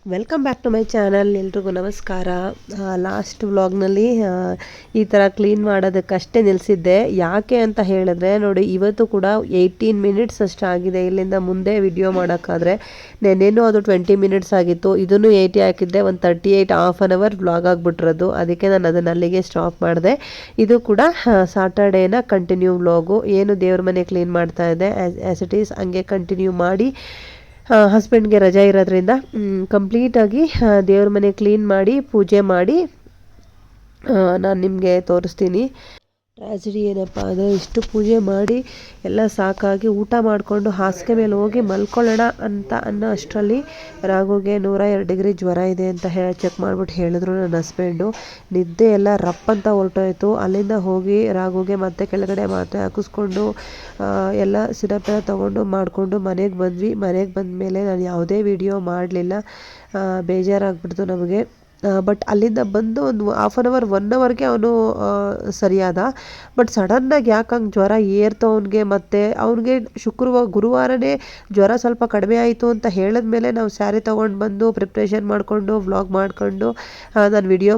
Welcome back to my channel. ಎಲ್ರಿಗೂ ನಮಸ್ಕಾರ. Last ವ್ಲಾಗ್ನಲ್ಲಿ ಈ ಥರ ಕ್ಲೀನ್ ಮಾಡೋದಕ್ಕಷ್ಟೇ ನಿಲ್ಲಿಸಿದ್ದೆ. ಯಾಕೆ ಅಂತ ಹೇಳಿದ್ರೆ ನೋಡಿ, ಇವತ್ತು ಕೂಡ 18 ಮಿನಿಟ್ಸ್ ಅಷ್ಟು ಆಗಿದೆ. ಇಲ್ಲಿಂದ ಮುಂದೆ ವಿಡಿಯೋ ಮಾಡೋಕ್ಕಾದ್ರೆ ನೆನ್ನೆನೂ ಅದು 20 ಮಿನಿಟ್ಸ್ ಆಗಿತ್ತು. ಇದನ್ನು 80 ಹಾಕಿದ್ದೆ, ಒಂದು 38 ಹಾಫ್ ಆನ್ ಅವರ್ ವ್ಲಾಗ್ ಆಗಿಬಿಟ್ಟಿರೋದು. ಅದಕ್ಕೆ ನಾನು ಅದನ್ನು ಅಲ್ಲಿಗೆ ಸ್ಟಾಪ್ ಮಾಡಿದೆ. ಇದು ಕೂಡ ಸಾಟರ್ಡೇನ ಕಂಟಿನ್ಯೂ ವ್ಲಾಗು. ಏನು ದೇವ್ರ ಮನೆ ಕ್ಲೀನ್ ಮಾಡ್ತಾ ಇದ್ದೆ ಆ್ಯಸ್ ಇಟ್ ಈಸ್ ಹಂಗೆ ಕಂಟಿನ್ಯೂ ಮಾಡಿ, ಹಸ್ಬೆಂಡ್ಗೆ ರಜೆ ಇರೋದ್ರಿಂದ ಕಂಪ್ಲೀಟಾಗಿ ದೇವ್ರ ಮನೆ ಕ್ಲೀನ್ ಮಾಡಿ ಪೂಜೆ ಮಾಡಿ ನಾನು ನಿಮಗೆ ತೋರಿಸ್ತೀನಿ. ಟ್ರ್ಯಾಜಿಡಿ ಏನಪ್ಪ ಅಂದರೆ, ಇಷ್ಟು ಪೂಜೆ ಮಾಡಿ ಎಲ್ಲ ಸಾಕಾಗಿ ಊಟ ಮಾಡಿಕೊಂಡು ಹಾಸಿಗೆ ಮೇಲೆ ಹೋಗಿ ಮಲ್ಕೊಳ್ಳೋಣ ಅಂತ ಅನ್ನೋ ಅಷ್ಟರಲ್ಲಿ ರಾಘುಗೆ 102 ಡಿಗ್ರಿ ಜ್ವರ ಇದೆ ಅಂತ ಚೆಕ್ ಮಾಡಿಬಿಟ್ಟು ಹೇಳಿದ್ರು ನನ್ನ ಹಸ್ಬೆಂಡು. ನಿದ್ದೆ ಎಲ್ಲ ರಪ್ ಅಂತ ಹೊರಟೋಯ್ತು. ಅಲ್ಲಿಂದ ಹೋಗಿ ರಾಘುಗೆ ಮತ್ತೆ ಕೆಳಗಡೆ ಮಾತ್ರೆ ಹಾಕಿಸ್ಕೊಂಡು ಎಲ್ಲ ಸಿರಪ್ ಎಲ್ಲ ತೊಗೊಂಡು ಮಾಡಿಕೊಂಡು ಮನೆಗೆ ಬಂದ್ವಿ. ಮನೆಗೆ ಬಂದಮೇಲೆ ನಾನು ಯಾವುದೇ ವಿಡಿಯೋ ಮಾಡಲಿಲ್ಲ. ಬೇಜಾರಾಗ್ಬಿಡ್ತು ನಮಗೆ. ಬಟ್ ಅಲ್ಲಿಂದ ಬಂದು ಒಂದು ಹಾಫ್ ಆನ್ ಅವರ್ 1 ಅವರ್ಗೆ ಅವನು ಸರಿಯಾದ. ಬಟ್ ಸಡನ್ನಾಗಿ ಯಾಕೆ ಹಂಗೆ ಜ್ವರ ಏರ್ತು ಅವನಿಗೆ. ಮತ್ತು ಅವನಿಗೆ ಗುರುವಾರನೇ ಜ್ವರ ಸ್ವಲ್ಪ ಕಡಿಮೆ ಆಯಿತು ಅಂತ ಹೇಳಿದ್ಮೇಲೆ ನಾವು ಸ್ಯಾರಿ ತೊಗೊಂಡು ಬಂದು ಪ್ರಿಪ್ರೇಷನ್ ಮಾಡಿಕೊಂಡು ವ್ಲಾಗ್ ಮಾಡ್ಕೊಂಡು ನಾನು ವಿಡಿಯೋ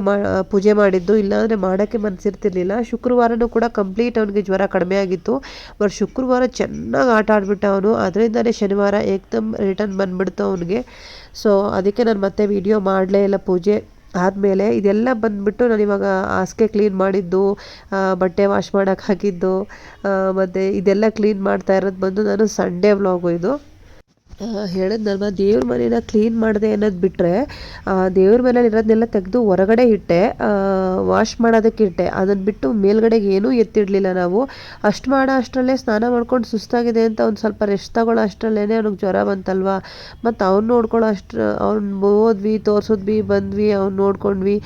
ಪೂಜೆ ಮಾಡಿದ್ದು. ಇಲ್ಲಾಂದರೆ ಮಾಡೋಕ್ಕೆ ಮನಸ್ಸಿರ್ತಿರ್ಲಿಲ್ಲ. ಶುಕ್ರವಾರನೂ ಕೂಡ ಕಂಪ್ಲೀಟ್ ಅವನಿಗೆ ಜ್ವರ ಕಡಿಮೆ ಆಗಿತ್ತು. ಬಟ್ ಶುಕ್ರವಾರ ಚೆನ್ನಾಗಿ ಆಟ ಆಡ್ಬಿಟ್ಟ ಅವನು. ಅದರಿಂದನೇ ಶನಿವಾರ ಏಕ್ದಮ್ ರಿಟರ್ನ್ ಬಂದುಬಿಡ್ತು ಅವನಿಗೆ. ಸೊ ಅದಕ್ಕೆ ನಾನು ಮತ್ತೆ ವಿಡಿಯೋ ಮಾಡಲೇ ಇಲ್ಲ. ಪೂಜೆ ಆದಮೇಲೆ ಇದೆಲ್ಲ ಬಂದುಬಿಟ್ಟು ನಾನು ಇವಾಗ ಹಾಸಿಗೆ ಕ್ಲೀನ್ ಮಾಡಿದ್ದು, ಬಟ್ಟೆ ವಾಶ್ ಮಾಡೋಕ್ಕೆ ಹಾಕಿದ್ದು, ಮತ್ತು ಇದೆಲ್ಲ ಕ್ಲೀನ್ ಮಾಡ್ತಾ ಇರೋದು ಬಂದು ನಾನು ಸಂಡೇ ವ್ಲಾಗು ಇದು. ಹೇಳಿದ್ನಲ್ವ, ದೇವ್ರ ಮನೇನ ಕ್ಲೀನ್ ಮಾಡಿದೆ ಅನ್ನೋದು ಬಿಟ್ಟರೆ ದೇವ್ರ ಮನೇಲಿ ಇರೋದನ್ನೆಲ್ಲ ತೆಗೆದು ಹೊರಗಡೆ ಇಟ್ಟೆ, ವಾಶ್ ಮಾಡೋದಕ್ಕೆ ಇಟ್ಟೆ. ಅದನ್ನು ಬಿಟ್ಟು ಮೇಲ್ಗಡೆಗೆ ಏನೂ ಎತ್ತಿಡಲಿಲ್ಲ ನಾವು. ಅಷ್ಟು ಮಾಡೋ ಅಷ್ಟರಲ್ಲೇ ಸ್ನಾನ ಮಾಡ್ಕೊಂಡು ಸುಸ್ತಾಗಿದೆ ಅಂತ ಒಂದು ಸ್ವಲ್ಪ ರೆಸ್ಟ್ ತಗೊಳ್ಳೋ ಅಷ್ಟರಲ್ಲೇ ಅವ್ನಿಗೆ ಜ್ವರ ಬಂತಲ್ವ. ಮತ್ತು ಅವ್ನು ನೋಡ್ಕೊಳ್ಳೋ ಅವ್ನು ಹೋದ್ವಿ, ತೋರಿಸಿದ್ವಿ, ಬಂದ್ವಿ, ಅವ್ನು ನೋಡ್ಕೊಂಡ್ವಿ.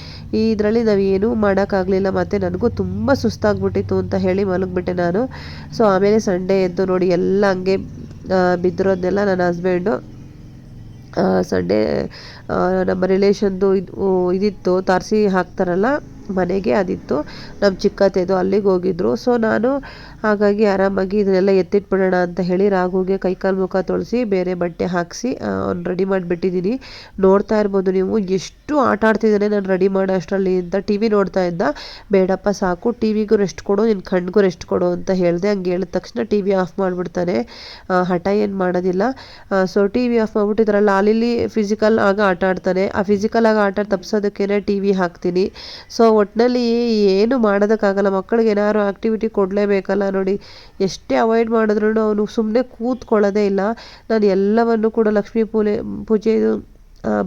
ಇದರಲ್ಲಿ ನಾವು ಏನೂ ಮಾಡೋಕ್ಕಾಗಲಿಲ್ಲ. ಮತ್ತು ನನಗೂ ತುಂಬ ಸುಸ್ತಾಗ್ಬಿಟ್ಟಿತ್ತು ಅಂತ ಹೇಳಿ ಮಲಗಿಬಿಟ್ಟೆ ನಾನು. ಸೊ ಆಮೇಲೆ ಸಂಡೇ ಎದ್ದು ನೋಡಿ ಎಲ್ಲ ಹಂಗೆ ಬಿದ್ದಿರೋದನ್ನೆಲ್ಲ ನನ್ನ ಹಸ್ಬೆಂಡು ಸಂಡೇ ನಮ್ಮ ರಿಲೇಷನ್ದು ಇದಿತ್ತು, ತಾರಸಿ ಹಾಕ್ತಾರಲ್ಲ ಮನೆಗೆ, ಅದಿತ್ತು. ನಮ್ಮ ಚಿಕ್ಕತ್ತೆದು ಅಲ್ಲಿಗೆ ಹೋಗಿದ್ರು. ಸೊ ನಾನು ಹಾಗಾಗಿ ಆರಾಮಾಗಿ ಇದನ್ನೆಲ್ಲ ಎತ್ತಿಟ್ಬಿಡೋಣ ಅಂತ ಹೇಳಿ ರಾಘುಗೆ ಕೈಕಾಲು ಮುಖ ತೊಳೆಸಿ ಬೇರೆ ಬಟ್ಟೆ ಹಾಕಿಸಿ ಅವ್ನು ರೆಡಿ ಮಾಡಿಬಿಟ್ಟಿದ್ದೀನಿ. ನೋಡ್ತಾ ಇರ್ಬೋದು ನೀವು ಎಷ್ಟು ಆಟ ಆಡ್ತಿದ್ದಾನೆ ನಾನು ರೆಡಿ ಮಾಡೋ ಅಷ್ಟರಲ್ಲಿ ಅಂತ. ಟಿ ವಿ ನೋಡ್ತಾ ಇದ್ದ. ಬೇಡಪ್ಪ ಸಾಕು, ಟಿ ವಿಗೂ ರೆಸ್ಟ್ ಕೊಡು, ನಿನ್ನ ಕಣ್ಗೂ ರೆಸ್ಟ್ ಕೊಡು ಅಂತ ಹೇಳಿದೆ. ಹಂಗೆ ಹೇಳಿದ ತಕ್ಷಣ ಟಿ ವಿ ಆಫ್ ಮಾಡಿಬಿಡ್ತಾನೆ. ಹಠ ಏನು ಮಾಡೋದಿಲ್ಲ. ಸೊ ಟಿ ವಿ ಆಫ್ ಮಾಡಿಬಿಟ್ಟು ಇದರಲ್ಲಿ ಅಲ್ಲಿ ಫಿಸಿಕಲ್ ಆಗ ಆಟ ಆಡ್ತಾನೆ. ಆ ಫಿಸಿಕಲ್ ಆಗಿ ಆಟ ತಪ್ಪಿಸೋದಕ್ಕೇ ಟಿ ವಿ ಹಾಕ್ತೀನಿ. ಸೊ ಒಟ್ಟಿನಲ್ಲಿ ಏನು ಮಾಡೋದಕ್ಕಾಗಲ್ಲ. ಮಕ್ಕಳಿಗೆ ಏನಾದ್ರು ಆ್ಯಕ್ಟಿವಿಟಿ ಕೊಡಲೇಬೇಕಲ್ಲ. ನೋಡಿ, ಎಷ್ಟೇ ಅವಾಯ್ಡ್ ಮಾಡಿದ್ರೂ ಅವನು ಸುಮ್ಮನೆ ಕೂತ್ಕೊಳ್ಳೋದೇ ಇಲ್ಲ. ನಾನು ಎಲ್ಲವನ್ನು ಕೂಡ ಲಕ್ಷ್ಮೀ ಪೂಜೆದು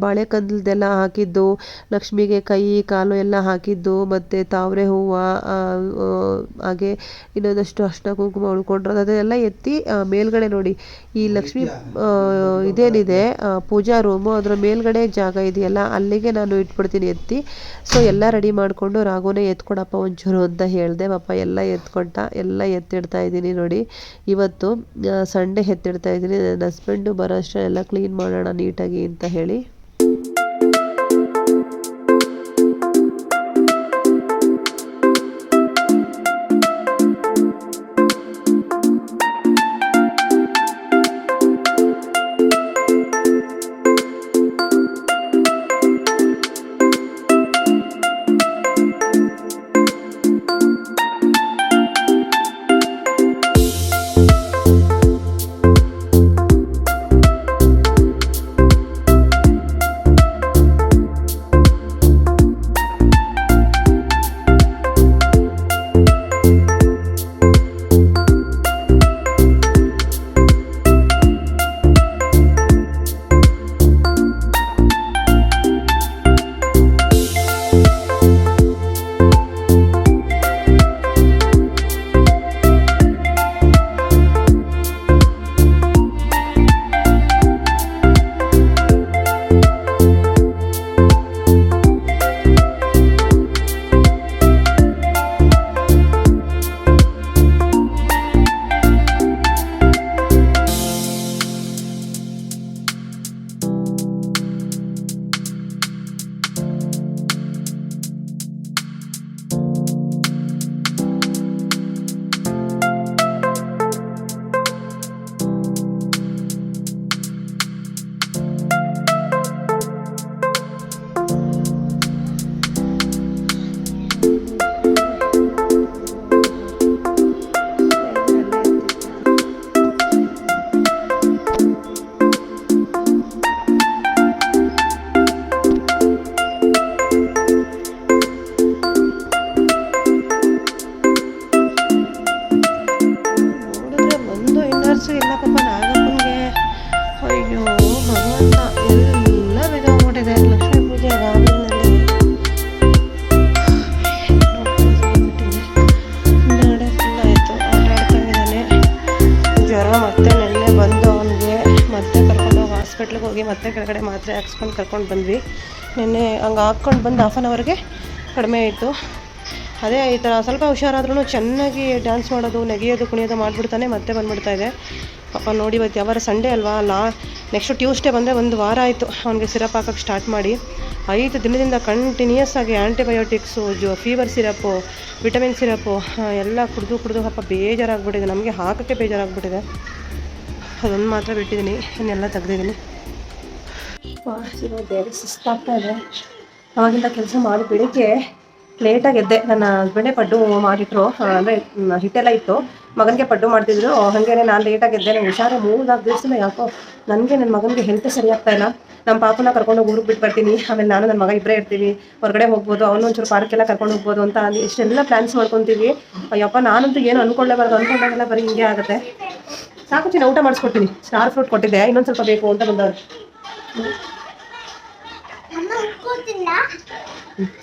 ಬಾಳೆಕಂದಲ್ದೆಲ್ಲ ಹಾಕಿದ್ದು, ಲಕ್ಷ್ಮಿಗೆ ಕೈ ಕಾಲು ಎಲ್ಲ ಹಾಕಿದ್ದು, ಮತ್ತು ತಾವರೆ ಹೂವು, ಹಾಗೆ ಇನ್ನೊಂದಷ್ಟು ಅರ್ಶಿನ ಕುಂಕುಮ ಉಳ್ಕೊಂಡ್ರೆ ಅದನ್ನೆಲ್ಲ ಎತ್ತಿ ಮೇಲ್ಗಡೆ ನೋಡಿ, ಈ ಲಕ್ಷ್ಮಿ ಇದೇನಿದೆ ಪೂಜಾ ರೂಮು, ಅದರ ಮೇಲ್ಗಡೆ ಜಾಗ ಇದೆಯಲ್ಲ ಅಲ್ಲಿಗೆ ನಾನು ಇಟ್ಬಿಡ್ತೀನಿ ಎತ್ತಿ. ಸೊ ಎಲ್ಲ ರೆಡಿ ಮಾಡಿಕೊಂಡು ರಾಘುನೇ ಎತ್ಕೊಡಪ್ಪ ಒಂಚೂರು ಅಂತ ಹೇಳಿದೆ. ಪಾಪ ಎಲ್ಲ ಎತ್ಕೊಟ್ಟ. ಎಲ್ಲ ಎತ್ತಿಡ್ತಾ ಇದ್ದೀನಿ ನೋಡಿ. ಇವತ್ತು ಸಂಡೇ ಎತ್ತಿಡ್ತಾ ಇದ್ದೀನಿ. ನನ್ನ ಹಸ್ಬೆಂಡು ಬರೋ ಅಷ್ಟೇ ಎಲ್ಲ ಕ್ಲೀನ್ ಮಾಡೋಣ ನೀಟಾಗಿ ಅಂತ ಹೇಳಿ. ಮಾತ್ರೆ ಹಾಕ್ಸ್ಕೊಂಡು ಕರ್ಕೊಂಡು ಬಂದ್ವಿ. ನಿನ್ನೆ ಹಂಗೆ ಹಾಕ್ಕೊಂಡು ಬಂದು ಹಾಫ್ ಆನ್ ಅವರ್ಗೆ ಕಡಿಮೆ ಆಯಿತು. ಅದೇ ಈ ಥರ ಸ್ವಲ್ಪ ಹುಷಾರಾದ್ರೂ ಚೆನ್ನಾಗಿ ಡ್ಯಾನ್ಸ್ ಮಾಡೋದು, ನೆಗೆಯೋದು, ಕುಣಿಯೋದು ಮಾಡಿಬಿಡ್ತಾನೆ ಮತ್ತೆ ಬಂದುಬಿಡ್ತಾ ಇದೆ ಪಾಪ. ನೋಡಿ ಇವತ್ತು ಯಾವಾರ ಸಂಡೇ ಅಲ್ವಾ, ನೆಕ್ಸ್ಟ್ ಟ್ಯೂಸ್ಡೇ ಬಂದರೆ ಒಂದು ವಾರ ಆಯಿತು ಅವನಿಗೆ ಸಿರಪ್ ಹಾಕೋಕ್ಕೆ ಸ್ಟಾರ್ಟ್ ಮಾಡಿ. 5 ದಿನದಿಂದ ಕಂಟಿನ್ಯೂಯಸ್ ಆಗಿ antibiotics, fever syrup, vitamin syrup ಎಲ್ಲ ಕುಡಿದು ಪಾಪ ಬೇಜಾರಾಗ್ಬಿಟ್ಟಿದೆ. ನಮಗೆ ಹಾಕೋಕ್ಕೆ ಬೇಜಾರಾಗ್ಬಿಟ್ಟಿದೆ. ಅದೊಂದು ಮಾತ್ರ ಬಿಟ್ಟಿದ್ದೀನಿ, ಇನ್ನೆಲ್ಲ ತೆಗ್ದಿದ್ದೀನಿ. ಬೇರೆ ಸುಸ್ತಾಗ್ತಾ ಇದೆ. ಅವಾಗಿಂದ ಕೆಲಸ ಮಾಡಿ ಬೆಳಿಗ್ಗೆ ಲೇಟಾಗಿ ಎದ್ದೆ. ನನ್ನ ಹಸ್ಬೆಂಡೇ ಪಡ್ಡು ಮಾಡಿಟ್ರು, ಅಂದರೆ ಹಿಟ್ಟೆಲ್ಲ ಇತ್ತು, ಮಗನಿಗೆ ಪಡ್ಡು ಮಾಡ್ತಿದ್ರು. ಹಾಗೇ ನಾನು ಲೇಟಾಗಿ ಎದ್ದೆ. ನಂಗೆ ಹುಷಾರೇ 3-4 ದಿವಸದಿಂದ ಯಾಕೋ ನನಗೆ ನನ್ನ ಮಗನಿಗೆ ಹೆಲ್ತ್ ಸರಿ ಆಗ್ತಾ ಇಲ್ಲ. ನಮ್ಮ ಪಾಪನ ಕರ್ಕೊಂಡು ಊರಿಗೆ ಬಿಟ್ಟು ಬರ್ತೀನಿ, ಆಮೇಲೆ ನಾನು ನನ್ನ ಮಗ ಇಬ್ಬರೇ ಇರ್ತೀವಿ, ಹೊರಗಡೆ ಹೋಗ್ಬೋದು, ಅವನು ಒಂಚೂರು ಪಾರ್ಕೆಲ್ಲ ಕರ್ಕೊಂಡು ಹೋಗ್ಬೋದು ಅಂತ ಇಷ್ಟೆಲ್ಲ ಪ್ಲ್ಯಾನ್ಸ್ ಮಾಡ್ಕೊತೀವಿ. ಅಯ್ಯಪ್ಪ ನಾನಂತೂ ಏನು ಅಂದ್ಕೊಂಡಾಗೆಲ್ಲ ಬರೀ ಹಿಂಗೆ ಆಗುತ್ತೆ. ಸಾಕು ಚಿನ್ನ, ಊಟ ಮಾಡಿಸ್ಕೊಡ್ತೀನಿ. ಸ್ಟಾರ್ ಫ್ರೂಟ್ ಕೊಟ್ಟಿದ್ದೆ, ಇನ್ನೊಂದು ಸ್ವಲ್ಪ ಬೇಕು ಅಂತ ಬಂದವರು.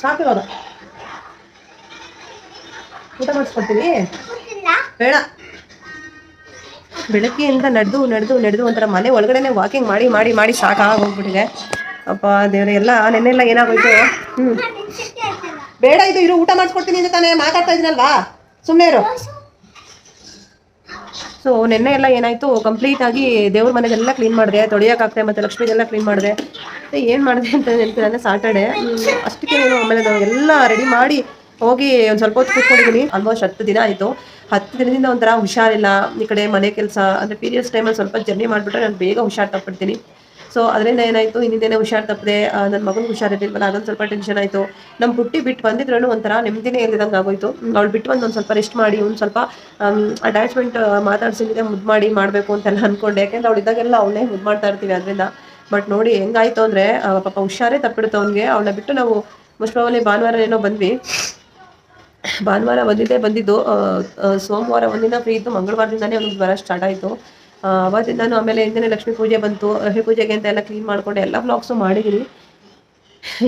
ಸಾಕು, ಇವಾಗ ಊಟ ಮಾಡಿಸ್ಕೊಡ್ತೀನಿ. ಬೇಡ, ಬೆಳಗ್ಗೆಯಿಂದ ನಡೆದು ಒಂಥರ ಮನೆ ಒಳಗಡೆನೆ ವಾಕಿಂಗ್ ಮಾಡಿ ಸಾಕಾಗೋಗ್ಬಿಟ್ಟಿದೆ. ಅಪ್ಪ ದೇವ್ರೆ, ಎಲ್ಲ ನೆನ್ನೆಲ್ಲ ಏನಾಗೋಯ್ತು. ಬೇಡ, ಇದು ಇರು, ಊಟ ಮಾಡಿಸ್ಕೊಡ್ತೀನಿ ಅಂತ ತಾನೇ ಮಾತಾಡ್ತಾ ಇದ್ದೀನಲ್ವಾ, ಸುಮ್ಮನೆ ಇರು. ಸೊ ನೆನ್ನೆ ಎಲ್ಲ ಏನಾಯಿತು, ಕಂಪ್ಲೀಟಾಗಿ ದೇವ್ರ ಮನೆಗೆಲ್ಲ ಕ್ಲೀನ್ ಮಾಡಿದೆ, ತೊಳೆಯೋಕ್ಕಾಗ್ತದೆ, ಮತ್ತು ಲಕ್ಷ್ಮಿಗೆಲ್ಲ ಕ್ಲೀನ್ ಮಾಡಿದೆ. ಏನು ಮಾಡಿದೆ ಅಂತ ನೆನಪಿಲ್ಲ, ಅಂದರೆ ಸಾಟರ್ಡೆ ಅಷ್ಟಕ್ಕೆ ಏನು. ಆಮೇಲೆ ನಾವು ಎಲ್ಲ ರೆಡಿ ಮಾಡಿ ಹೋಗಿ ಒಂದು ಸ್ವಲ್ಪ ಹೊತ್ತು ಕೂತ್ಕೊಂಡಿದ್ದೀನಿ. ಆಲ್ಮೋಸ್ಟ್ 10 ದಿನ ಆಯಿತು. 10 ದಿನದಿಂದ ಒಂಥರ ಹುಷಾರಿಲ್ಲ. ಈ ಕಡೆ ಮನೆ ಕೆಲಸ, ಅಂದರೆ ಪೀರಿಯಡ್ಸ್ ಟೈಮಲ್ಲಿ ಸ್ವಲ್ಪ ಜರ್ನಿ ಮಾಡಿಬಿಟ್ರೆ ನಾನು ಬೇಗ ಹುಷಾರು ತಪ್ಪಿಡ್ತೀನಿ. ಸೊ ಅದರಿಂದ ಏನಾಯಿತು, ಇನ್ನಿಂದೇನೆ ಹುಷಾರು ತಪ್ಪದೆ. ನನ್ನ ಮಗನಿಗೆ ಹುಷಾರಿರ್ಲಿಲ್ವಲ್ಲ, ಅದೊಂದು ಸ್ವಲ್ಪ ಟೆನ್ಷನ್ ಆಯಿತು. ನಮ್ಮ ಪುಟ್ಟಿ ಬಿಟ್ಟು ಬಂದಿದ್ರೂ ಒಂಥರ ನೆಮ್ಮದಿನೇ ಇಲ್ದಿದಂಗೆ ಆಗೋಯ್ತು. ಅವಳು ಬಿಟ್ಟು ಒಂದು ಸ್ವಲ್ಪ ರೆಸ್ಟ್ ಮಾಡಿ, ಒಂದು ಸ್ವಲ್ಪ ಅಟ್ಯಾಚ್ಮೆಂಟ್ ಮಾತಾಡ್ಸಿದ್ರೆ ಮುದ್ದು ಮಾಡಬೇಕು ಅಂತೆಲ್ಲ ಅಂದ್ಕೊಂಡೆ. ಯಾಕೆಂದ್ರೆ ಅವಳು ಇದ್ದಾಗೆಲ್ಲ ಅವಳನ್ನೇ ಮುದ್ದು ಮಾಡ್ತಾ ಇರ್ತೀವಿ ಅದರಿಂದ. ಬಟ್ ನೋಡಿ ಹೆಂಗಾಯ್ತು ಅಂದರೆ ಪಾಪ ಹುಷಾರೇ ತಪ್ಪಿಡುತ್ತೆ ಅವನಿಗೆ. ಅವಳನ್ನ ಬಿಟ್ಟು ನಾವು ಮೋಸ್ಟ್ ಪ್ರಾಬಬ್ಲಿ ಭಾನುವಾರ ಏನೋ ಬಂದ್ವಿ. ಭಾನುವಾರ ಬಂದಿದ್ದು, ಸೋಮವಾರ ಒಂದಿನ ಫ್ರೀ ಇತ್ತು, ಮಂಗಳವಾರದಿಂದನೇ ಅವ್ನಿಗೆ ಜ್ವರ ಸ್ಟಾರ್ಟ್ ಆಯಿತು. ಅವತ್ತಿಂದನೂ ಆಮೇಲೆ ಹಿಂದಿನ ಲಕ್ಷ್ಮೀ ಪೂಜೆ ಬಂತು, ಲಕ್ಷ್ಮೀ ಪೂಜೆಗೆ ಅಂತ ಎಲ್ಲ ಕ್ಲೀನ್ ಮಾಡಿಕೊಂಡು ಎಲ್ಲ ವ್ಲಾಗ್ಸು ಮಾಡಿದ್ದೀನಿ.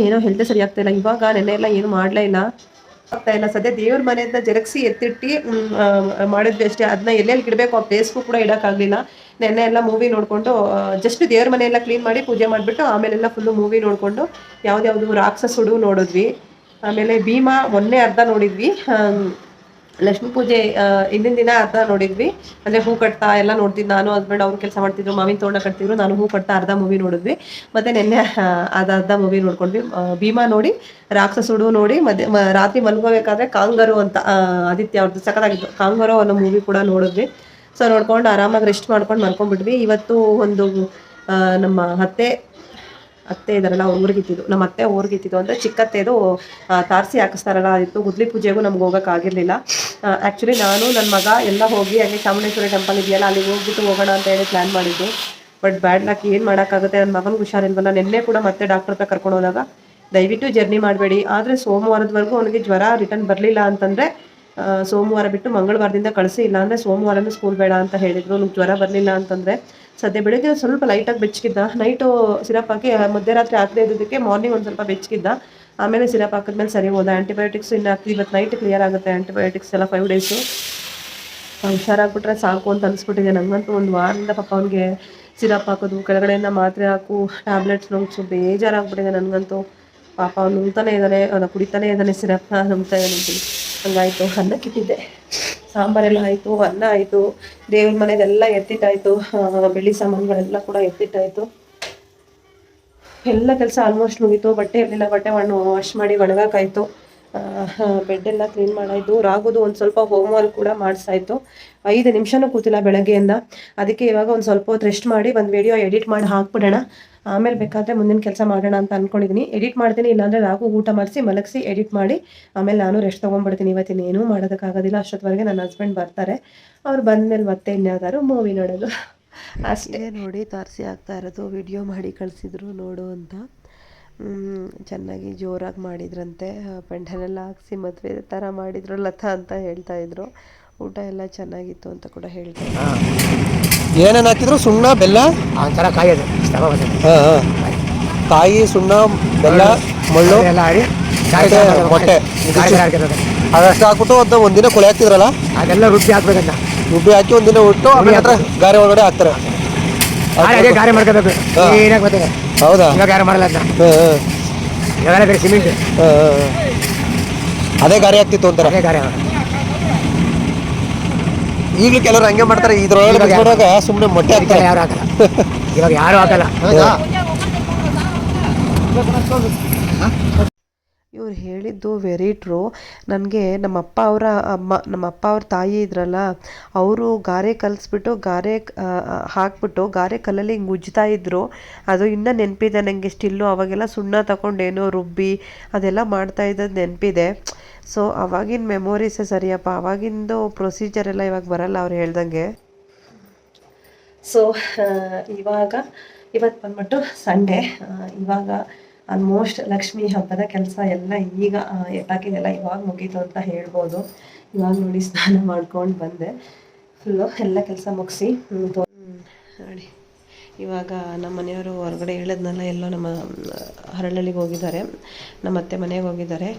ಏನೋ ಹೆಲ್ತ್ ಸರಿ ಆಗ್ತಾಯಿಲ್ಲ. ಇವಾಗ ನೆನ್ನೆ ಎಲ್ಲ ಏನು ಮಾಡಲೇ ಆಗ್ತಾಯಿಲ್ಲ. ಸದ್ಯ ದೇವ್ರ ಮನೆಯಿಂದ ಜರಗಿಸಿ ಎತ್ತಿಟ್ಟು ಮಾಡಿದ್ವಿ ಅಷ್ಟೇ. ಅದನ್ನ ಎಲ್ಲೆಲ್ಲಿ ಇಡಬೇಕು ಆ ಪ್ಲೇಸ್ಗೂ ಕೂಡ ಇಡೋಕ್ಕಾಗಲಿಲ್ಲ. ನೆನ್ನೆ ಎಲ್ಲ ಮೂವಿ ನೋಡಿಕೊಂಡು ಜಸ್ಟ್ ದೇವ್ರ ಮನೆಯೆಲ್ಲ ಕ್ಲೀನ್ ಮಾಡಿ ಪೂಜೆ ಮಾಡಿಬಿಟ್ಟು ಆಮೇಲೆಲ್ಲ ಫುಲ್ಲು ಮೂವಿ ನೋಡಿಕೊಂಡು ಯಾವುದ್ಯಾವುದು ರಾಕ್ಷಸುಡು ನೋಡಿದ್ವಿ. ಆಮೇಲೆ ಭೀಮಾ ಮೊನ್ನೆ ಅರ್ಧ ನೋಡಿದ್ವಿ. ಲಕ್ಷ್ಮೀ ಪೂಜೆ ಹಿಂದಿನ ದಿನ ಅರ್ಧ ನೋಡಿದ್ವಿ. ಅಂದರೆ ಹೂ ಕಟ್ತಾ ಎಲ್ಲ ನೋಡ್ತಿದ್ದು ನಾನು, ಹಸ್ಬೆಂಡ್ ಅವ್ರು ಕೆಲಸ ಮಾಡ್ತಿದ್ರು, ಮಾವಿನ ತೋರಣ ಕಟ್ತಿದ್ರು, ನಾನು ಹೂ ಕಟ್ತಾ ಅರ್ಧ ಮೂವಿ ನೋಡಿದ್ವಿ. ಮತ್ತು ನಿನ್ನೆ ಅರ್ಧ ಮೂವಿ ನೋಡ್ಕೊಂಡ್ವಿ. ಭೀಮಾ ನೋಡಿ, ರಾಕ್ಷಸುಡು ನೋಡಿ, ರಾತ್ರಿ ಮಲ್ಕೋಬೇಕಾದ್ರೆ ಕಾಂಗರು ಅಂತ ಆದಿತ್ಯ ಅವ್ರದ್ದು ಸಖತ್ತಾಗಿತ್ತು, ಕಾಂಗರು ಅನ್ನೋ ಮೂವಿ ಕೂಡ ನೋಡಿದ್ವಿ. ಸೊ ನೋಡ್ಕೊಂಡು ಆರಾಮಾಗಿ ರೆಸ್ಟ್ ಮಾಡ್ಕೊಂಡು ಮಲ್ಕೊಂಡ್ಬಿಟ್ವಿ. ಇವತ್ತು ಒಂದು ನಮ್ಮ ಅತ್ತೆ ಇದಾರಲ್ಲ, ಅವ್ರು ಊರಿಗಿತ್ತಿದ್ದು, ನಮ್ಮ ಅತ್ತೆ ಊರಿಗಿತ್ತಿದ್ದು ಅಂದರೆ ಚಿಕ್ಕತ್ತೆದು ತಾರಸಿ ಹಾಕಿಸ್ತಾರಲ್ಲ, ಅದಿತ್ತು. ಗುದ್ಲಿ ಪೂಜೆಗೂ ನಮ್ಗೆ ಹೋಗೋಕ್ಕಾಗಿರಲಿಲ್ಲ. ಆ್ಯಕ್ಚುಲಿ ನಾನು ನನ್ನ ಮಗ ಎಲ್ಲ ಹೋಗಿ ಹಾಗೆ ಚಾಮುಂಡೇಶ್ವರಿ ಟೆಂಪಲ್ ಇದೆಯಲ್ಲ, ಅಲ್ಲಿ ಹೋಗ್ಬಿಟ್ಟು ಹೋಗೋಣ ಅಂತ ಹೇಳಿ ಪ್ಲ್ಯಾನ್ ಮಾಡಿದ್ದು. ಬಟ್ ಬ್ಯಾಡ್ ಲಕ್, ಏನು ಮಾಡೋಕ್ಕಾಗುತ್ತೆ. ನನ್ನ ಮಗನಿಗೆ ಹುಷಾರಿಲ್ವಲ್ಲ. ನಿನ್ನೆ ಕೂಡ ಮತ್ತೆ ಡಾಕ್ಟರ್ ಹತ್ರ ಕರ್ಕೊಂಡು ಹೋದಾಗ ದಯವಿಟ್ಟು ಜರ್ನಿ ಮಾಡಬೇಡಿ, ಆದರೆ ಸೋಮವಾರದವರೆಗೂ ಅವನಿಗೆ ಜ್ವರ ರಿಟರ್ನ್ ಬರಲಿಲ್ಲ ಅಂತಂದರೆ ಸೋಮವಾರ ಬಿಟ್ಟು ಮಂಗಳವಾರದಿಂದ ಕಳಿಸಿ, ಇಲ್ಲಾಂದರೆ ಸೋಮವಾರನೂ ಸ್ಕೂಲ್ ಬೇಡ ಅಂತ ಹೇಳಿದರು. ನಿಮ್ಗೆ ಜ್ವರ ಬರಲಿಲ್ಲ ಅಂತಂದರೆ. ಸದ್ಯ ಬೆಳಗ್ಗೆ ಸ್ವಲ್ಪ ಲೈಟಾಗಿ ಬೆಚ್ಚಗಿದ್ದ, ನೈಟು ಸಿರಪ್ ಹಾಕಿ ಮಧ್ಯರಾತ್ರಿ ಹಾಕದೇ ಇದ್ದದಕ್ಕೆ ಮಾರ್ನಿಂಗ್ ಒಂದು ಸ್ವಲ್ಪ ಬೆಚ್ಚಗಿದ್ದ. ಆಮೇಲೆ ಸಿರಪ್ ಹಾಕಿದ್ಮೇಲೆ ಸರಿ ಹೋದ. ಆ್ಯಂಟಿಬಯೋಟಿಕ್ಸು ಇನ್ನು ಹಾಕ್ತೀವಿ, ಇವತ್ತು ನೈಟ್ ಕ್ಲಿಯರ್ ಆಗುತ್ತೆ ಆ್ಯಂಟಿಬಯೋಟಿಕ್ಸ್ ಎಲ್ಲ 5 ಡೇಸು. ಹುಷಾರಾಗ್ಬಿಟ್ರೆ ಸಾಕು ಅಂತ ಅನಿಸ್ಬಿಟ್ಟಿದೆ ನನಗಂತೂ. ಒಂದು ವಾರದಿಂದ ಪಾಪ ಅವ್ನಿಗೆ ಸಿರಪ್ ಹಾಕೋದು, ಕೆಳಗಡೆಯಿಂದ ಮಾತ್ರೆ ಹಾಕು, ಟ್ಯಾಬ್ಲೆಟ್ಸ್ ನುಂಗ್ಸು, ಬೇಜಾರಾಗ್ಬಿಟ್ಟಿದೆ ನನಗಂತೂ. ಪಾಪ ಅವ್ನು ನುಂಗ್ತಾನೆ ಇದ್ದಾನೆ, ಅವನು ಕುಡಿತಾನೆ ಇದ್ದಾನೆ, ಸಿರಪ್ನ ನುಂಗ್ತಾ ಇದ್ದಾನೆ. ಹಂಗಾಯಿತು. ಅನ್ನಕ್ಕಿಟ್ಟಿದ್ದೆ, ಸಾಂಬಾರೆಲ್ಲ ಆಯಿತು, ಅನ್ನ ಆಯಿತು, ದೇವ್ರ ಮನೆಯದೆಲ್ಲ ಎತ್ತಿಟ್ಟಾಯಿತು, ಬೆಳ್ಳಿ ಸಾಮಾನುಗಳೆಲ್ಲ ಕೂಡ ಎತ್ತಿಟ್ಟಾಯಿತು. ಎಲ್ಲ ಕೆಲಸ ಆಲ್ಮೋಸ್ಟ್ ಮುಗೀತು. ಬಟ್ಟೆ ಇರಲಿಲ್ಲ, ಬಟ್ಟೆ ವಾಶ್ ಮಾಡಿ ಒಣಗಾಕಾಯಿತು. ಬೆಡ್ಡೆಲ್ಲ ಕ್ಲೀನ್ ಮಾಡಾಯಿತು. ರಾಗೋದು ಒಂದು ಸ್ವಲ್ಪ ಹೋಮ್ವರ್ಕ್ ಕೂಡ ಮಾಡಿಸಾಯಿತು. 5 ನಿಮಿಷನೂ ಕೂತಿಲ್ಲ ಬೆಳಗ್ಗೆಯಿಂದ. ಅದಕ್ಕೆ ಇವಾಗ ಒಂದು ಸ್ವಲ್ಪ ಹೊತ್ತು ರೆಸ್ಟ್ ಮಾಡಿ ಒಂದು ವಿಡಿಯೋ ಎಡಿಟ್ ಮಾಡಿ ಹಾಕ್ಬಿಡೋಣ. ಆಮೇಲೆ ಬೇಕಾದರೆ ಮುಂದಿನ ಕೆಲಸ ಮಾಡೋಣ ಅಂತ ಅಂದ್ಕೊಂಡಿದ್ದೀನಿ. ಎಡಿಟ್ ಮಾಡ್ತೀನಿ, ಇಲ್ಲಾಂದರೆ ರಾಗು ಊಟ ಮಾಡಿಸಿ ಮಲಗಿಸಿ ಎಡಿಟ್ ಮಾಡಿ ಆಮೇಲೆ ನಾನು ರೆಸ್ಟ್ ತೊಗೊಂಡ್ಬಿಡ್ತೀನಿ. ಇವತ್ತಿನ ಏನೂ ಮಾಡೋದಕ್ಕಾಗೋದಿಲ್ಲ. ಅಷ್ಟೊತ್ತವರೆಗೆ ನನ್ನ ಹಸ್ಬೆಂಡ್ ಬರ್ತಾರೆ. ಅವ್ರು ಬಂದಮೇಲೆ ಮತ್ತೆ ಇನ್ಯಾವ್ದಾದ್ರು ಮೂವಿ ನೋಡೋದು ಅಷ್ಟೇ. ನೋಡಿ ತಾರಸಿ ಆಗ್ತಾ ಇರೋದು, ವಿಡಿಯೋ ಮಾಡಿ ಕಳಿಸಿದ್ರು ನೋಡು ಅಂತ. ಚೆನ್ನಾಗಿ ಜೋರಾಗಿ ಮಾಡಿದ್ರಂತೆ. ಪೆಂಡಲೆಲ್ಲ ಹಾಕ್ಸಿ ಮದುವೆ ಥರ ಮಾಡಿದ್ರು ಲತಾ ಅಂತ ಹೇಳ್ತಾಯಿದ್ರು. ಊಟ ಎಲ್ಲ ಚೆನ್ನಾಗಿತ್ತು ಅಂತ ಕೂಡ ಹೇಳ್ತಾರೆ. ಏನೇನು ಹಾಕಿದ್ರು? ಸುಣ್ಣ, ಬೆಲ್ಲ, ಒಂಥರ ಕಾಯಿ, ಅದು ಕಾಯಿ, ಸುಣ್ಣ, ಬೆಲ್ಲ, ಮಳ್ಳು ಎಲ್ಲ ಹಾಕಿ ಮೊಟ್ಟೆ ಅದಷ್ಟು ಹಾಕ್ಬಿಟ್ಟು ಅದು ಒಂದಿನ ಕೊಳೆ ಹಾಕ್ತಿದ್ರಲ್ಲ, ಅದೆಲ್ಲ ರುಬ್ಬಿ ಹಾಕ್ಬೇಕಂತ. ರುಬ್ಬಿ ಹಾಕಿ ಒಂದಿನ ಬಿಟ್ಟು ಆಮೇಲೆ ಗಾರೆ ಒಳಗಡೆ ಹಾಕ್ತಾರೆ. ಅದೇ ಗಾರೆ ಮಾಡ್ಕೋಬೇಕು. ಏನಾಗ ಬರ್ತದೆ ಹೌದಾ? ಇವಾಗ ಯಾರು ಮಾಡಲ್ಲ ಅದನ್ನ. ಇವಾಗೆಲ್ಲ ಬೇರೆ ಸಿಮೆಂಟ್ ಅದೇ ಗಾರಿ ಆಗ್ತಿತ್ತು ಅಂತಾರೆ. ಅದೇ ಗಾರೆ ಈಗಲೂ ಕೆಲವರು ಹಂಗೆ ಮಾಡ್ತಾರೆ. ಇದ್ರೊಳಗೆ ಬಿಟ್ಬಿಡುವಾಗ ಸುಮ್ಮನೆ ಮೊಟ್ಟೆ ಹಾಕ್ತಾರೆ. ಯಾರು ಹಾಕಲ್ಲ ಇವಾಗ ಯಾರು ಹಾಕಲ್ಲ. ಇವ್ರು ಹೇಳಿದ್ದು ವೆರಿ ಟ್ರೂ. ನನಗೆ ನಮ್ಮ ಅಪ್ಪ ಅವ್ರ ತಾಯಿ ಇದ್ರಲ್ಲ, ಅವರು ಗಾರೆ ಕಲಿಸ್ಬಿಟ್ಟು ಹಾಕ್ಬಿಟ್ಟು ಗಾರೆ ಕಲ್ಲಲ್ಲಿ ಹಿಂಗೆ ಉಜ್ತಾ ಇದ್ರು. ಅದು ಇನ್ನೂ ನೆನಪಿದೆ ನನಗೆ ಸ್ಟಿಲ್ಲು. ಅವಾಗೆಲ್ಲ ಸುಣ್ಣ ತಗೊಂಡೇನೋ ರುಬ್ಬಿ ಅದೆಲ್ಲ ಮಾಡ್ತಾ ಇದ್ದದ್ದು ನೆನಪಿದೆ. ಸೊ ಅವಾಗಿನ ಮೆಮೊರೀಸೇ ಸರಿಯಪ್ಪ. ಅವಾಗಿಂದು ಪ್ರೊಸೀಜರ್ ಎಲ್ಲ ಇವಾಗ ಬರಲ್ಲ ಅವ್ರು ಹೇಳ್ದಂಗೆ. ಸೊ ಇವತ್ತು ಬಂದ್ಬಿಟ್ಟು ಸಂಡೇ. ಇವಾಗ ಆಲ್ಮೋಸ್ಟ್ ಲಕ್ಷ್ಮಿ ಹಬ್ಬದ ಕೆಲಸ ಎಲ್ಲ ಈಗ ಬಾಕಿದೆಲ್ಲ ಇವಾಗ ಮುಗೀತು ಅಂತ ಹೇಳ್ಬೋದು. ಇವಾಗ ನೋಡಿ ಸ್ನಾನ ಮಾಡ್ಕೊಂಡು ಬಂದೆ. ಫುಲ್ಲು ಎಲ್ಲ ಕೆಲಸ ಮುಗಿಸಿ ನೋಡಿ ಇವಾಗ ನಮ್ಮ ಮನೆಯವರು ಹೊರಗಡೆ ಹೇಳಿದ್ನಲ್ಲ, ಎಲ್ಲೋ ನಮ್ಮ ಹರಳಳ್ಳಿಗೆ ಹೋಗಿದ್ದಾರೆ, ನಮ್ಮ ಅತ್ತೆ ಮನೆಗೆ ಹೋಗಿದ್ದಾರೆ,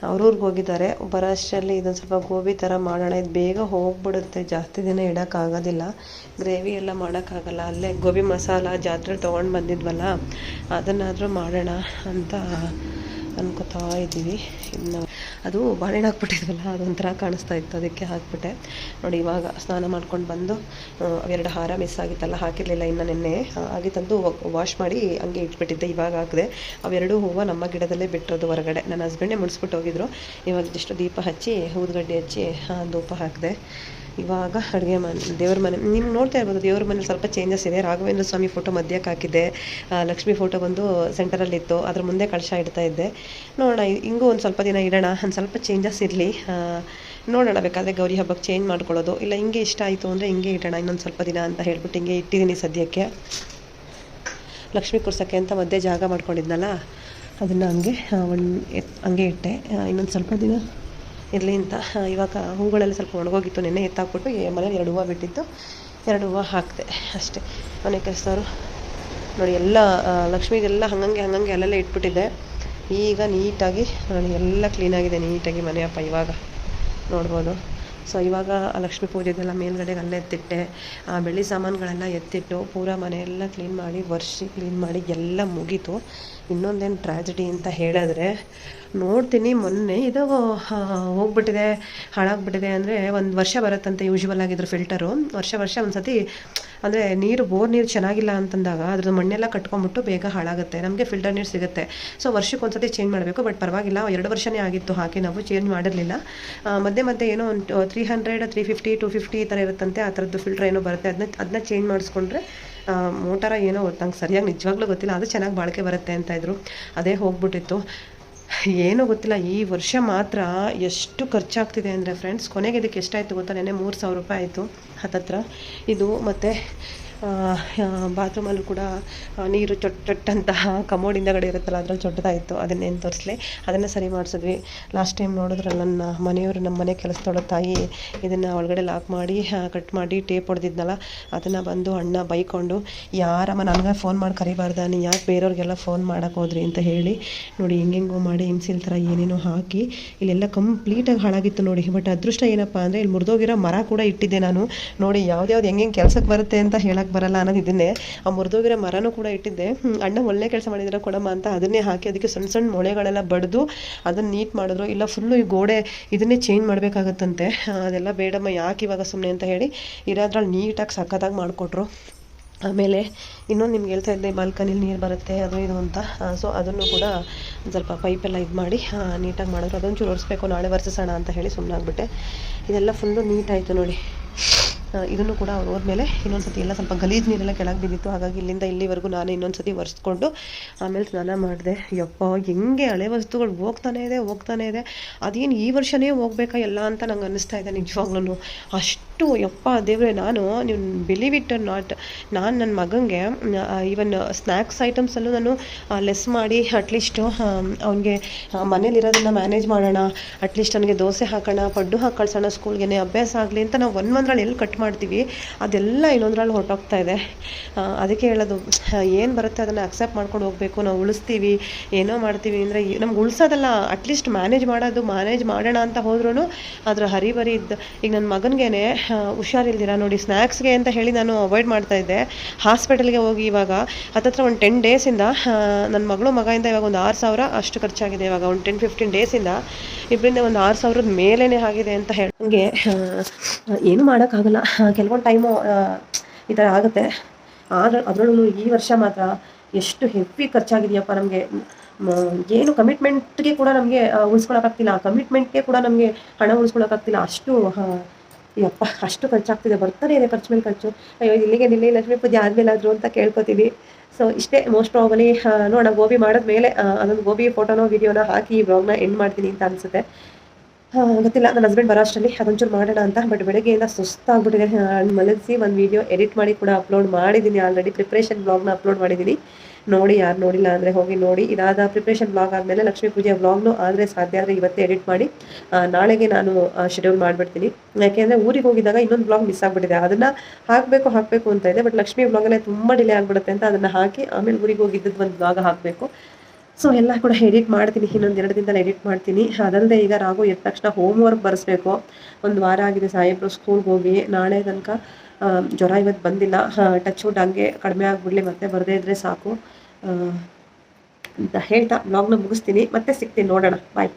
ಅವ್ರೂರ್ಗೆ ಹೋಗಿದ್ದಾರೆ. ಬರೋ ಅಷ್ಟರಲ್ಲಿ ಇದೊಂದು ಸ್ವಲ್ಪ ಗೋಬಿ ಥರ ಮಾಡೋಣ. ಇದು ಬೇಗ ಹೋಗ್ಬಿಡುತ್ತೆ, ಜಾಸ್ತಿ ದಿನ ಇಡೋಕ್ಕಾಗೋದಿಲ್ಲ, ಗ್ರೇವಿ ಎಲ್ಲ ಮಾಡೋಕ್ಕಾಗಲ್ಲ. ಅಲ್ಲೇ ಗೋಬಿ ಮಸಾಲ ಜಾತ್ರೆಲಿ ತೊಗೊಂಡು ಬಂದಿದ್ವಲ್ಲ, ಅದನ್ನಾದರೂ ಮಾಡೋಣ ಅಂತ ಅನ್ಕೋತಾ ಇದ್ದೀವಿ. ಇನ್ನು ಅದು ಬಾಳೆಹಣ್ಣು ಹಾಕ್ಬಿಟ್ಟಿದ್ವಲ್ಲ, ಅದೊಂಥರ ಕಾಣಿಸ್ತಾ ಇತ್ತು, ಅದಕ್ಕೆ ಹಾಕ್ಬಿಟ್ಟೆ. ನೋಡಿ ಇವಾಗ ಸ್ನಾನ ಮಾಡ್ಕೊಂಡು ಬಂದು ಅವೆರಡು ಹಾರ ಮಿಸ್ ಆಗಿತ್ತಲ್ಲ, ಹಾಕಿರಲಿಲ್ಲ ಇನ್ನು ನೆನ್ನೆ ಆಗಿತ್ತಂದು ವಾಶ್ ಮಾಡಿ ಹಂಗೆ ಇಟ್ಬಿಟ್ಟಿದ್ದೆ. ಇವಾಗ ಹಾಕಿದೆ. ಅವೆರಡು ಹೂವು ನಮ್ಮ ಗಿಡದಲ್ಲೇ ಬಿಟ್ಟಿರೋದು ಹೊರಗಡೆ. ನನ್ನ ಹಸ್ಬೆಂಡೇ ಮುಡಿಸ್ಬಿಟ್ಟು ಹೋಗಿದ್ರು. ಇವಾಗ ಜಸ್ಟ್ ದೀಪ ಹಚ್ಚಿ ಊದುಗಡ್ಡೆ ಹಚ್ಚಿ ಧೂಪ ಹಾಕಿದೆ. ಇವಾಗ ಅಡುಗೆ ದೇವ್ರ ಮನೆ ನಿಮ್ಗೆ ನೋಡ್ತಾ ಇರ್ಬೋದು, ದೇವ್ರ ಮನೇಲಿ ಸ್ವಲ್ಪ ಚೇಂಜಸ್ ಇದೆ. ರಾಘವೇಂದ್ರ ಸ್ವಾಮಿ ಫೋಟೋ ಮಧ್ಯಕ್ಕೆ ಹಾಕಿದ್ದೆ, ಲಕ್ಷ್ಮಿ ಫೋಟೋ ಬಂದು ಸೆಂಟರಲ್ಲಿತ್ತು, ಅದ್ರ ಮುಂದೆ ಕಳಶ ಇಡ್ತಾ ಇದ್ದೆ. ನೋಡೋಣ, ಹಿಂಗೂ ಒಂದು ಸ್ವಲ್ಪ ದಿನ ಇಡೋಣ, ಒಂದು ಸ್ವಲ್ಪ ಚೇಂಜಸ್ ಇರಲಿ. ನೋಡೋಣ, ಬೇಕಾದರೆ ಗೌರಿ ಹಬ್ಬಕ್ಕೆ ಚೇಂಜ್ ಮಾಡ್ಕೊಳ್ಳೋದು, ಇಲ್ಲ ಹಿಂಗೆ ಇಷ್ಟ ಆಯಿತು ಅಂದರೆ ಹಿಂಗೆ ಇಡೋಣ ಇನ್ನೊಂದು ಸ್ವಲ್ಪ ದಿನ ಅಂತ ಹೇಳ್ಬಿಟ್ಟು ಹಿಂಗೆ ಇಟ್ಟಿದ್ದೀನಿ ಸದ್ಯಕ್ಕೆ. ಲಕ್ಷ್ಮಿ ಕೂರ್ಸೋಕ್ಕೆ ಅಂತ ಮಧ್ಯೆ ಜಾಗ ಮಾಡ್ಕೊಂಡಿದ್ನಲ್ಲ, ಅದನ್ನು ಹಂಗೆ ಇಟ್ಟೆ. ಇನ್ನೊಂದು ಸ್ವಲ್ಪ ದಿನ ಇರಲಿ ಅಂತ. ಇವಾಗ ಹೂಗಳೆಲ್ಲ ಸ್ವಲ್ಪ ಒಣಗೋಗಿತ್ತು, ನೆನ್ನೆ ಎತ್ತಾಕ್ಬಿಟ್ಟು ಮನೇಲಿ 2 ಹೂವು ಬಿಟ್ಟಿತ್ತು, 2 ಹೂವು ಹಾಕಿದೆ ಅಷ್ಟೇ. ಮನೆ ಕೆಲಸದವರು ನೋಡಿ ಎಲ್ಲ ಲಕ್ಷ್ಮೀದೆಲ್ಲ ಹಂಗಂಗೆ ಅಲ್ಲೆಲ್ಲ ಇಟ್ಬಿಟ್ಟಿದ್ದೆ. ಈಗ ನೀಟಾಗಿ ನೋಡಿ ಎಲ್ಲ ಕ್ಲೀನಾಗಿದೆ ನೀಟಾಗಿ ಮನೆಯಪ್ಪ ಇವಾಗ ನೋಡ್ಬೋದು. ಸೊ ಇವಾಗ ಲಕ್ಷ್ಮೀ ಪೂಜೆದೆಲ್ಲ ಮೇಲ್ಗಡೆಗೆ ಅಲ್ಲೇ ಎತ್ತಿಟ್ಟೆ, ಬೆಳ್ಳಿ ಸಾಮಾನುಗಳೆಲ್ಲ ಎತ್ತಿಟ್ಟು ಪೂರ ಮನೆಯೆಲ್ಲ ಕ್ಲೀನ್ ಮಾಡಿ ಕ್ಲೀನ್ ಮಾಡಿ ಎಲ್ಲ ಮುಗೀತು. ಇನ್ನೊಂದೇನು ಟ್ರ್ಯಾಜಿಡಿ ಅಂತ ಹೇಳಿದ್ರೆ, ನೋಡ್ತೀನಿ ಮೊನ್ನೆ ಇದು ಹೋಗ್ಬಿಟ್ಟಿದೆ, ಹಾಳಾಗ್ಬಿಟ್ಟಿದೆ. ಅಂದರೆ 1 ವರ್ಷ ಬರುತ್ತಂತೆ ಯೂಶ್ವಲ್ ಆಗಿದ್ರು ಫಿಲ್ಟರು. ವರ್ಷ ಒಂದು ಸತಿ ಅಂದರೆ ಬೋರ್ ನೀರು ಚೆನ್ನಾಗಿಲ್ಲ ಅಂತಂದಾಗ ಅದ್ರದ್ದು ಮಣ್ಣೆಲ್ಲ ಕಟ್ಕೊಂಡ್ಬಿಟ್ಟು ಬೇಗ ಹಾಳಾಗುತ್ತೆ. ನಮಗೆ ಫಿಲ್ಟರ್ ನೀರು ಸಿಗುತ್ತೆ. ಸೊ ವರ್ಷಕ್ಕೆ ಒಂದು ಸತಿ ಚೇಂಜ್ ಮಾಡಬೇಕು. ಬಟ್ ಪರವಾಗಿಲ್ಲ, 2 ವರ್ಷನೇ ಆಗಿತ್ತು ಹಾಕಿ, ನಾವು ಚೇಂಜ್ ಮಾಡಿರಲಿಲ್ಲ. ಮಧ್ಯೆ ಏನೋ ಒಂದು 300, 350, 250 ಈ ಥರ ಇರುತ್ತಂತೆ. ಆ ಥರದ್ದು ಫಿಲ್ಟರ್ ಏನೋ ಬರುತ್ತೆ, ಅದನ್ನ ಚೇಂಜ್ ಮಾಡಿಸ್ಕೊಂಡ್ರೆ ಮೋಟಾರ ಏನೋ ನಂಗೆ ಸರಿಯಾಗಿ ನಿಜವಾಗ್ಲೂ ಗೊತ್ತಿಲ್ಲ, ಅದು ಚೆನ್ನಾಗಿ ಬಾಳಿಕೆ ಬರುತ್ತೆ ಅಂತ ಇದ್ರು. ಅದೇ ಹೋಗ್ಬಿಟ್ಟಿತ್ತು, ಏನೂ ಗೊತ್ತಿಲ್ಲ. ಈ ವರ್ಷ ಮಾತ್ರ ಎಷ್ಟು ಖರ್ಚಾಗ್ತಿದೆ ಅಂದರೆ ಫ್ರೆಂಡ್ಸ್, ಕೊನೆಗೆ ಇದಕ್ಕೆ ಎಷ್ಟಾಯಿತು ಗೊತ್ತಾ? ನೆನ್ನೆ 3,000 ರೂಪಾಯಿ ಆಯಿತು ಹತ್ತತ್ರ. ಇದು ಮತ್ತು ಬಾತ್ರೂಮಲ್ಲೂ ಕೂಡ ನೀರು ಚೊಟ್ಟಂತ ಕಮೋಡಿಂದಗಡೆ ಇರುತ್ತಲ್ಲ, ಅದ್ರಲ್ಲಿ ಚೊಟ್ಟತಾ ಇತ್ತು. ಅದನ್ನೇನು ತೋರಿಸ್ಲಿ, ಅದನ್ನು ಸರಿ ಮಾಡಿಸಿದ್ವಿ. ಲಾಸ್ಟ್ ಟೈಮ್ ನೋಡಿದ್ರಲ್ಲ ನನ್ನ ಮನೆಯವರು, ನಮ್ಮ ಮನೆ ಕೆಲಸದೊಳ ತಾಯಿ ಇದನ್ನು ಒಳಗಡೆ ಲಾಕ್ ಮಾಡಿ ಕಟ್ ಮಾಡಿ ಟೇಪ್ ಹೊಡೆದಿದ್ನಲ್ಲ, ಅದನ್ನು ಬಂದು ಅಣ್ಣ ಬೈಕೊಂಡು, ಯಾರಮ್ಮ ನನಗೆ ಫೋನ್ ಮಾಡಿ ಕರಿಬಾರ್ದ, ನೀನು ಯಾಕೆ ಬೇರೆಯವ್ರಿಗೆಲ್ಲ ಫೋನ್ ಮಾಡೋಕೆ ಹೋದ್ರಿ ಅಂತ ಹೇಳಿ ನೋಡಿ ಹೆಂಗೆಂಗೋ ಮಾಡಿ ಇನ್ಸಿಲ್ ಥರ ಏನೇನೋ ಹಾಕಿ ಇಲ್ಲೆಲ್ಲ ಕಂಪ್ಲೀಟಾಗಿ ಹಾಳಾಗಿತ್ತು ನೋಡಿ. ಬಟ್ ಅದೃಷ್ಟ ಏನಪ್ಪ ಅಂದರೆ ಇಲ್ಲಿ ಮುರಿದೋಗಿರೋ ಮರ ಕೂಡ ಇಟ್ಟಿದ್ದೆ ನಾನು. ನೋಡಿ ಯಾವ್ದು ಹೆಂಗೆ ಕೆಲಸಕ್ಕೆ ಬರುತ್ತೆ ಅಂತ ಹೇಳಕ್ಕೆ ಬರಲ್ಲ ಅನ್ನೋದು ಇದನ್ನೇ. ಆ ಮುರಿದೋಗಿರೋ ಮರನೂ ಕೂಡ ಇಟ್ಟಿದ್ದೆ. ಅಣ್ಣ ಒಳ್ಳೆ ಕೆಲಸ ಮಾಡಿದ್ರೆ ಕೊಡಮ್ಮ ಅಂತ ಅದನ್ನೇ ಹಾಕಿ ಅದಕ್ಕೆ ಸಣ್ಣ ಸಣ್ಣ ಮೊಳೆಗಳೆಲ್ಲ ಬಡಿದು ಅದನ್ನು ನೀಟ್ ಮಾಡಿದ್ರು. ಇಲ್ಲ ಫುಲ್ಲು ಈ ಗೋಡೆ ಇದನ್ನೇ ಚೇಂಜ್ ಮಾಡಬೇಕಾಗತ್ತಂತೆ. ಅದೆಲ್ಲ ಬೇಡಮ್ಮ ಯಾಕೆ ಇವಾಗ ಸುಮ್ಮನೆ ಅಂತ ಹೇಳಿ ಇರೋದ್ರಲ್ಲಿ ನೀಟಾಗಿ ಸಕ್ಕತ್ತಾಗಿ ಮಾಡಿಕೊಟ್ರು. ಆಮೇಲೆ ಇನ್ನೊಂದು ನಿಮ್ಗೆ ಹೇಳ್ತಾ ಇದ್ದೆ, ಬಾಲ್ಕನಿಲಿ ನೀರು ಬರುತ್ತೆ ಅದು ಇದು ಅಂತ. ಸೊ ಅದನ್ನು ಕೂಡ ಒಂದು ಸ್ವಲ್ಪ ಪೈಪೆಲ್ಲ ಇದು ಮಾಡಿ ನೀಟಾಗಿ ಮಾಡಿದ್ರು. ಅದೊಂಚೂರು ಒರೆಸ್ಬೇಕು, ನಾಳೆ ಒರೆಸೋಣ ಅಂತ ಹೇಳಿ ಸುಮ್ಮನಾಗ್ಬಿಟ್ಟೆ. ಇದೆಲ್ಲ ಫುಲ್ಲು ನೀಟಾಯಿತು ನೋಡಿ. ಇದನ್ನು ಕೂಡ ಅವ್ರು ಹೋದ್ಮೇಲೆ ಇನ್ನೊಂದು ಸತಿ ಎಲ್ಲ ಸ್ವಲ್ಪ ಗಲೀಜು ನೀರೆಲ್ಲ ಕೆಳಗೆ ಬಿದ್ದಿತ್ತು. ಹಾಗಾಗಿ ಇಲ್ಲಿಂದ ಇಲ್ಲಿವರೆಗೂ ನಾನೇ ಇನ್ನೊಂದು ಸತಿ ಒರೆಸ್ಕೊಂಡು ಆಮೇಲೆ ಸ್ನಾನ ಮಾಡಿದೆ. ಯಪ್ಪ ಹೆಂಗೆ ಹಳೆ ವಸ್ತುಗಳು ಹೋಗ್ತಾನೇ ಇದೆ. ಅದೇನು ಈ ವರ್ಷವೇ ಹೋಗ್ಬೇಕಾ ಎಲ್ಲ ಅಂತ ನಂಗೆ ಅನ್ನಿಸ್ತಾ ಇದೆ ನಿಜವಾಗ್ಲೂ. ಅಷ್ಟು ಯಪ್ಪ ದೇವ್ರೆ, ನೀವು ಬಿಲೀವ್ ಇಟ್ ಆರ್ ನಾಟ್, ನಾನು ನನ್ನ ಮಗನಿಗೆ ಈವನ್ ಸ್ನ್ಯಾಕ್ಸ್ ಐಟಮ್ಸಲ್ಲೂ ನಾನು ಲೆಸ್ ಮಾಡಿ ಅಟ್ಲೀಸ್ಟು ಅವನಿಗೆ ಮನೇಲಿರೋದನ್ನು ಮ್ಯಾನೇಜ್ ಮಾಡೋಣ, ಅಟ್ಲೀಸ್ಟ್ ಅವನಿಗೆ ದೋಸೆ ಹಾಕೋಣ, ಪಡ್ಡು ಹಾಕಿ ಕಳ್ಸೋಣ ಸ್ಕೂಲ್ಗೆ, ಅಭ್ಯಾಸ ಆಗಲಿ ಅಂತ ನಾವು ಒಂದ್ರಲ್ಲಿ ಎಲ್ಲಿ ಕಟ್ ಮಾಡ್ತೀವಿ ಅದೆಲ್ಲ ಇನ್ನೊಂದ್ರಲ್ಲಿ ಹೊರಟೋಗ್ತಾ ಇದೆ. ಅದಕ್ಕೆ ಹೇಳೋದು, ಏನು ಬರುತ್ತೆ ಅದನ್ನು ಅಕ್ಸೆಪ್ಟ್ ಮಾಡ್ಕೊಂಡು ಹೋಗಬೇಕು. ನಾವು ಉಳಿಸ್ತೀವಿ ಏನೋ ಮಾಡ್ತೀವಿ ಅಂದರೆ ನಮ್ಗೆ ಉಳಿಸೋದಲ್ಲ, ಅಟ್ಲೀಸ್ಟ್ ಮ್ಯಾನೇಜ್ ಮಾಡೋಣ ಅಂತ ಹೋದ್ರೂ ಅದರ ಹರಿಬರಿ ಈಗ ನನ್ನ ಮಗನಿಗೇನೆ ಹುಷಾರಿಲ್ದಿರ ನೋಡಿ ಸ್ನ್ಯಾಕ್ಸ್ಗೆ ಅಂತ ಹೇಳಿ ನಾನು ಅವಾಯ್ಡ್ ಮಾಡ್ತಾ ಇದ್ದೆ. ಹಾಸ್ಪಿಟಲ್ಗೆ ಹೋಗಿ ಇವಾಗ ಹತ್ತತ್ರ ಒಂದು 10 ಡೇಸಿಂದ ನನ್ನ ಮಗ ಇವಾಗ ಒಂದು 6,000 ಅಷ್ಟು ಖರ್ಚಾಗಿದೆ. ಇವಾಗ ಒಂದು 10-15 ಡೇಸಿಂದ ಇಬ್ಬರಿಂದ ಒಂದು 6,000 ಮೇಲೇ ಆಗಿದೆ ಅಂತ ಹೇಳಿ ನನಗೆ ಏನೂ ಮಾಡೋಕ್ಕಾಗಲ್ಲ. ಕೆಲವೊಂದು ಟೈಮು ಈ ಥರ ಆಗುತ್ತೆ. ಅದರಲ್ಲೂ ಈ ವರ್ಷ ಮಾತ್ರ ಎಷ್ಟು ಹೆವಿ ಖರ್ಚಾಗಿದೆಯಪ್ಪ ನಮಗೆ. ಏನು ಕಮಿಟ್ಮೆಂಟ್ಗೆ ಕೂಡ ನಮಗೆ ಉಳಿಸ್ಕೊಳಕ್ಕಾಗ್ತಿಲ್ಲ, ಕಮಿಟ್ಮೆಂಟ್ಗೆ ಕೂಡ ನಮಗೆ ಹಣ ಉಳಿಸ್ಕೊಳಕ್ಕಾಗ್ತಿಲ್ಲ. ಅಷ್ಟು ಖರ್ಚಾಗ್ತಿದೆ, ಬರ್ತಾನೆ ಇದೆ ಖರ್ಚು ಮೇಲೆ ಖರ್ಚು. ಅಯ್ಯೋ ಇಲ್ಲಿಗೆ ನಿನ್ನೆ ಲಕ್ಷ್ಮೀ ಪೂಜೆ ಆದಮೇಲೆ ಆದರೂ ಅಂತ ಕೇಳ್ಕೊತೀನಿ. ಸೊ ಇಷ್ಟೇ ಮೋಸ್ಟ್ ಪ್ರಾಬಲಿ ನೋಡೋಣ. ಗೋಬಿ ಮಾಡಿದ್ಮೇಲೆ ಅದೊಂದು ಗೋಬಿ ಫೋಟೋನೋ ವಿಡಿಯೋನ ಹಾಕಿ ಈ ವ್ಲಾಗ್ನ ಎಂಡ್ ಮಾಡ್ತೀನಿ ಅಂತ ಅನಿಸುತ್ತೆ. ಗೊತ್ತಿಲ್ಲ, ನನ್ನ ಹಸ್ಬೆಂಡ್ ಬರೋ ಅಷ್ಟರಲ್ಲಿ ಅದೊಂಚೂರು ಮಾಡೋಣ ಅಂತ. ಬಟ್ ಬೆಳಗ್ಗೆಯಿಂದ ಸುಸ್ತಾಗ್ಬಿಟ್ಟಿದೆ. ಮಲಗಿಸಿ ಒಂದು ವಿಡಿಯೋ ಎಡಿಟ್ ಮಾಡಿ ಕೂಡ ಅಪ್ಲೋಡ್ ಮಾಡಿದ್ದೀನಿ. ಆಲ್ರೆಡಿ ಪ್ರಿಪ್ರೇಷನ್ ಬ್ಲಾಗ್ನ ಅಪ್ಲೋಡ್ ಮಾಡಿದ್ದೀನಿ. ನೋಡಿ, ಯಾರು ನೋಡಿಲ್ಲ ಅಂದರೆ ಹೋಗಿ ನೋಡಿ. ಇದಾದ ಪ್ರಿಪ್ರೇಷನ್ ಬ್ಲಾಗ್ ಆದಮೇಲೆ ಲಕ್ಷ್ಮೀ ಪೂಜೆ ಬ್ಲಾಗ್ನು ಆದರೆ ಸಾಧ್ಯ ಆದರೆ ಇವತ್ತೇ ಎಡಿಟ್ ಮಾಡಿ ನಾಳೆಗೆ ನಾನು ಶೆಡ್ಯೂಲ್ ಮಾಡಿಬಿಡ್ತೀನಿ. ಯಾಕೆಂದರೆ ಊರಿಗೆ ಹೋಗಿದ್ದಾಗ ಇನ್ನೊಂದು ಬ್ಲಾಗ್ ಮಿಸ್ ಆಗಿಬಿಟ್ಟಿದೆ. ಅದನ್ನು ಹಾಕಬೇಕು ಅಂತ ಇದೆ. ಬಟ್ ಲಕ್ಷ್ಮೀ ಬ್ಲಾಗಲ್ಲೇ ತುಂಬ ಡಿಲೇ ಆಗಿಬಿಡುತ್ತೆ ಅಂತ ಅದನ್ನು ಹಾಕಿ ಆಮೇಲೆ ಊರಿಗೆ ಹೋಗಿದ್ದದ್ದು ಒಂದು ಬ್ಲಾಗ್ ಹಾಕಬೇಕು. ಸೊ ಎಲ್ಲ ಕೂಡ ಎಡಿಟ್ ಮಾಡ್ತೀನಿ, ಇನ್ನೊಂದು 2 ದಿನದಲ್ಲಿ ಎಡಿಟ್ ಮಾಡ್ತೀನಿ. ಅದಲ್ಲದೆ ಈಗ ರಾಘು ಎದ್ದ ತಕ್ಷಣ ಹೋಮ್ವರ್ಕ್ ಬರೆಸ್ಬೇಕು. ಒಂದು ವಾರ ಆಗಿದೆ ಸಾಹೇಬ್ರು ಸ್ಕೂಲ್ಗೆ ಹೋಗಿ. ನಾಳೆ ತನಕ ಜ್ವರ ಇವತ್ತು ಬಂದಿಲ್ಲ, ಟಚ್ ವುಡ್ ಹಂಗೆ ಕಡಿಮೆ ಆಗಿಬಿಡ್ಲಿ, ಮತ್ತೆ ಬರದೇ ಇದ್ದರೆ ಸಾಕು ಅಂತ ಹೇಳ್ತಾ ಬ್ಲಾಗ್ನ ಮುಗಿಸ್ತೀನಿ. ಮತ್ತೆ ಸಿಗ್ತೀನಿ, ನೋಡೋಣ, ಬಾಯ್.